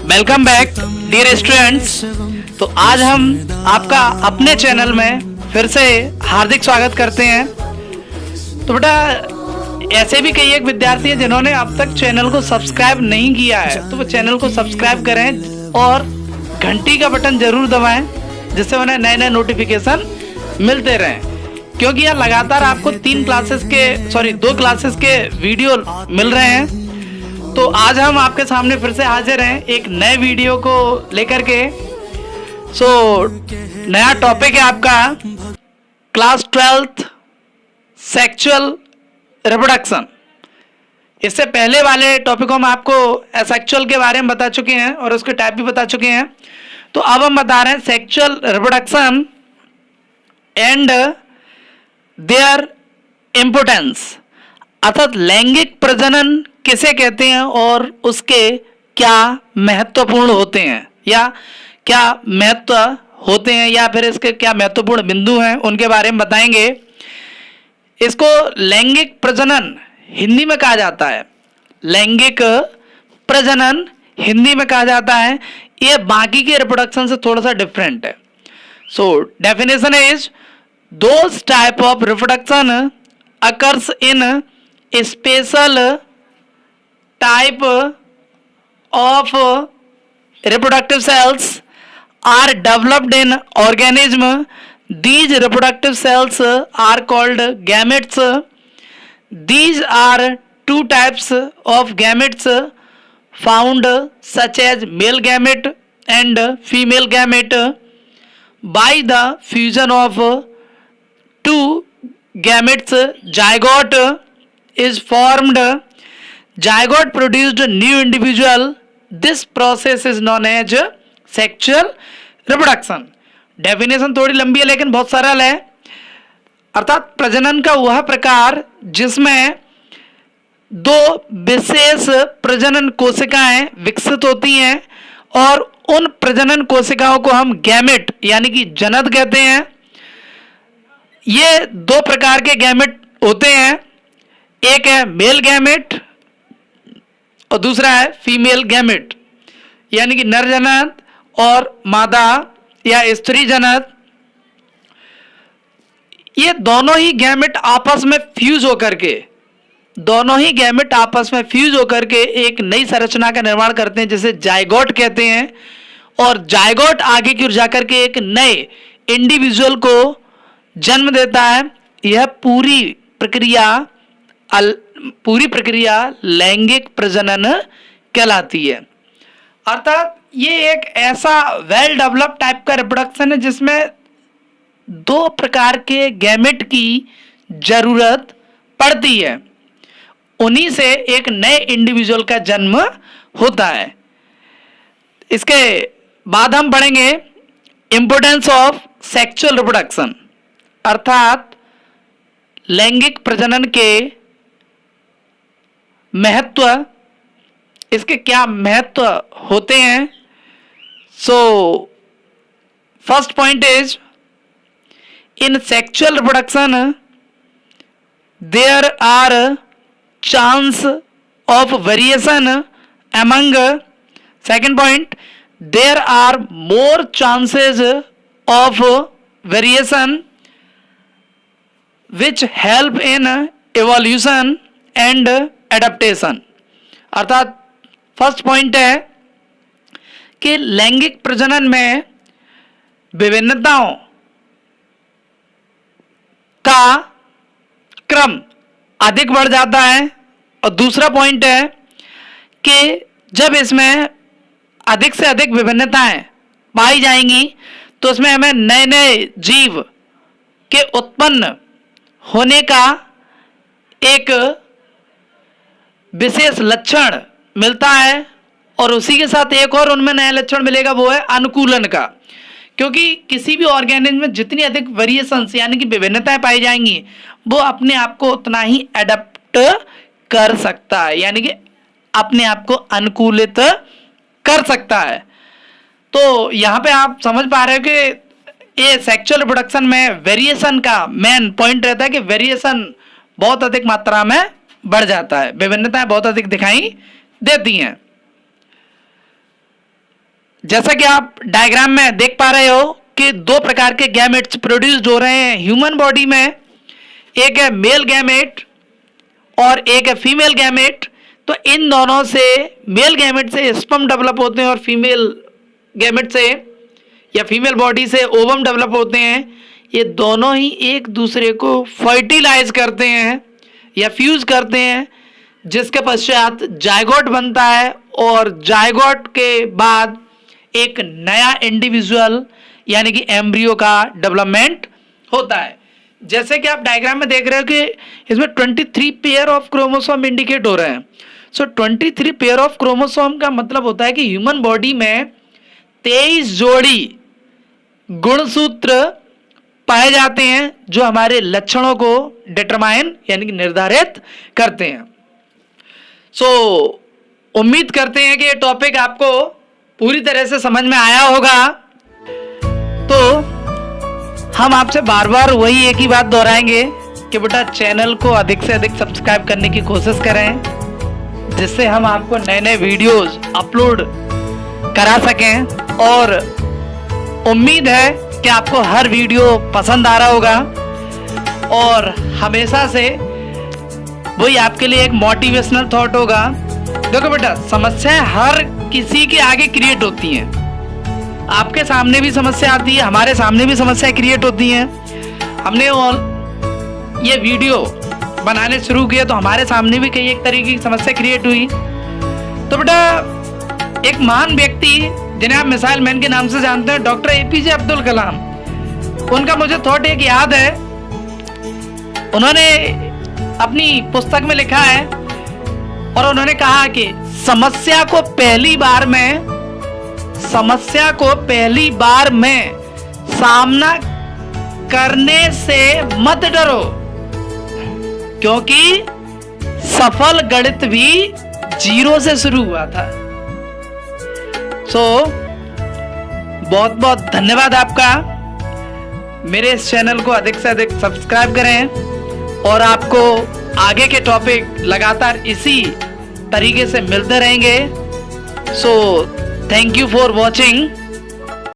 Welcome back dear students. तो आज हम आपका अपने चैनल में फिर से हार्दिक स्वागत करते हैं। तो बेटा ऐसे भी कई एक विद्यार्थी हैं जिन्होंने अब तक चैनल को सब्सक्राइब नहीं किया है, तो वो चैनल को सब्सक्राइब करें और घंटी का बटन जरूर दबाएं जिससे उन्हें नए नए नोटिफिकेशन मिलते रहें, क्योंकि यहाँ लगातार आपको 2 क्लासेस के वीडियो मिल रहे हैं। तो आज हम आपके सामने फिर से हाजिर हैं एक नए वीडियो को लेकर के। नया टॉपिक है आपका क्लास 12th सेक्सुअल रिप्रोडक्शन। इससे पहले वाले टॉपिकों में आपको सेक्सुअल के बारे में बता चुके हैं और उसके टाइप भी बता चुके हैं। तो अब हम बता रहे हैं sexual reproduction and there importance, अर्थात लैंगिक प्रजनन किसे कहते हैं और उसके क्या महत्वपूर्ण होते हैं या फिर इसके क्या महत्वपूर्ण बिंदु हैं उनके बारे में बताएंगे। इसको लैंगिक प्रजनन हिंदी में कहा जाता है, लैंगिक प्रजनन हिंदी में कहा जाता है। ये बाकी के रिप्रोडक्शन से थोड़ा सा डिफरेंट है। Definition is those type of reproduction occurs in special type of reproductive cells are developed in organism. These reproductive cells are called gametes. These are two types of gametes found, such as male gamete and female gamete. By the fusion of two gametes, zygote is formed. Zygote produced new individual. This process is known as sexual reproduction. Definition थोड़ी लंबी है लेकिन बहुत सरल है। अर्थात प्रजनन का वह प्रकार जिसमें दो विशेष प्रजनन कोशिकाएं विकसित होती हैं और उन प्रजनन कोशिकाओं को हम गैमेट यानी कि जनक कहते हैं। ये दो प्रकार के गैमेट होते हैं, एक है मेल गैमेट और दूसरा है फीमेल गैमेट, यानी कि नर जनक और मादा या स्त्री जनक। ये दोनों ही गैमेट आपस में फ्यूज होकर के एक नई संरचना का निर्माण करते हैं जिसे जायगोट कहते हैं। और जायगोट आगे की ओर जाकर के एक नए इंडिविजुअल को जन्म देता है। यह पूरी प्रक्रिया लैंगिक प्रजनन कहलाती है। अर्थात ये एक ऐसा वेल डेवलप्ड टाइप का रिप्रोडक्शन है जिसमें दो प्रकार के गैमेट की जरूरत पड़ती है, उन्हीं से एक नए इंडिविजुअल का जन्म होता है। इसके बाद हम पढ़ेंगे इंपोर्टेंस ऑफ सेक्सुअल रिप्रोडक्शन, अर्थात लैंगिक प्रजनन के महत्व, इसके क्या महत्व होते हैं। First point is in sexual reproduction there are chance of variation among, second point there are more chances of variation which help in evolution and adaptation. अर्थात फर्स्ट पॉइंट है कि लैंगिक प्रजनन में विभिन्नताओं का क्रम अधिक बढ़ जाता है। और दूसरा पॉइंट है कि जब इसमें अधिक से अधिक विभिन्नताएं पाई जाएंगी तो उसमें हमें नए नए जीव के उत्पन्न होने का एक विशेष लक्षण मिलता है। और उसी के साथ एक और उनमें नया लक्षण मिलेगा, वो है अनुकूलन का, क्योंकि किसी भी ऑर्गेनिज्म में जितनी अधिक वेरिएशंस यानी कि विभिन्नताएं पाई जाएंगी वो अपने आप को उतना ही एडप्ट कर सकता है, यानी कि अपने आप को अनुकूलित कर सकता है। तो यहाँ पे आप समझ पा रहे हो कि ये सेक्सुअल रिप्रोडक्शन में वेरिएशन का मेन पॉइंट रहता है कि वेरिएशन बहुत अधिक मात्रा में बढ़ जाता है, विभिन्नताएं बहुत अधिक दिखाई देती हैं। जैसा कि आप डायग्राम में देख पा रहे हो कि दो प्रकार के गैमेट्स प्रोड्यूस्ड हो रहे हैं ह्यूमन बॉडी में, एक है मेल गैमेट और एक है फीमेल गैमेट। तो इन दोनों से, मेल गैमेट से स्पर्म डेवलप होते हैं और फीमेल गैमेट से या फीमेल बॉडी से ओवम डेवलप होते हैं। ये दोनों ही एक दूसरे को फर्टिलाइज करते हैं या फ्यूज करते हैं, जिसके पश्चात जायगोट बनता है और जायगोट के बाद एक नया इंडिविजुअल यानी कि एम्ब्रियो का डेवलपमेंट होता है। जैसे कि आप डायग्राम में देख रहे हो कि इसमें 23 पेयर ऑफ क्रोमोसोम इंडिकेट हो रहे हैं। सो 23 पेयर ऑफ क्रोमोसोम का मतलब होता है कि ह्यूमन बॉडी में 23 जोड़ी गुणसूत्र पाए जाते हैं जो हमारे लक्षणों को डिटरमाइन यानी कि निर्धारित करते हैं। सो उम्मीद करते हैं कि ये टॉपिक आपको पूरी तरह से समझ में आया होगा। तो हम आपसे बार बार वही एक ही बात दोहराएंगे कि बेटा चैनल को अधिक से अधिक सब्सक्राइब करने की कोशिश करें, जिससे हम आपको नए नए वीडियोस अपलोड करा सकें। और उम्मीद है कि आपको हर वीडियो पसंद आ रहा होगा और हमेशा से वही आपके लिए एक मोटिवेशनल थॉट होगा। देखो बेटा, समस्याएं हर किसी के आगे क्रिएट होती हैं। आपके सामने भी समस्या आती है, हमारे सामने भी समस्या क्रिएट होती हैं। हमने ये वीडियो बनाने शुरू किया तो हमारे सामने भी कई एक तरीके की समस्या क्रिएट हुई। तो बेटा, एक महान व्यक्ति जिन्हें आप मिसाइल मैन के नाम से जानते हैं, डॉक्टर APJ अब्दुल कलाम, उनका मुझे थॉट एक याद है। उन्होंने अपनी पुस्तक में लिखा है और उन्होंने कहा कि समस्या को पहली बार में सामना करने से मत डरो, क्योंकि सफल गणित भी 0 से शुरू हुआ था। सो बहुत बहुत धन्यवाद आपका। मेरे इस चैनल को अधिक से अधिक सब्सक्राइब करें और आपको आगे के टॉपिक लगातार इसी तरीके से मिलते रहेंगे। So thank you for watching.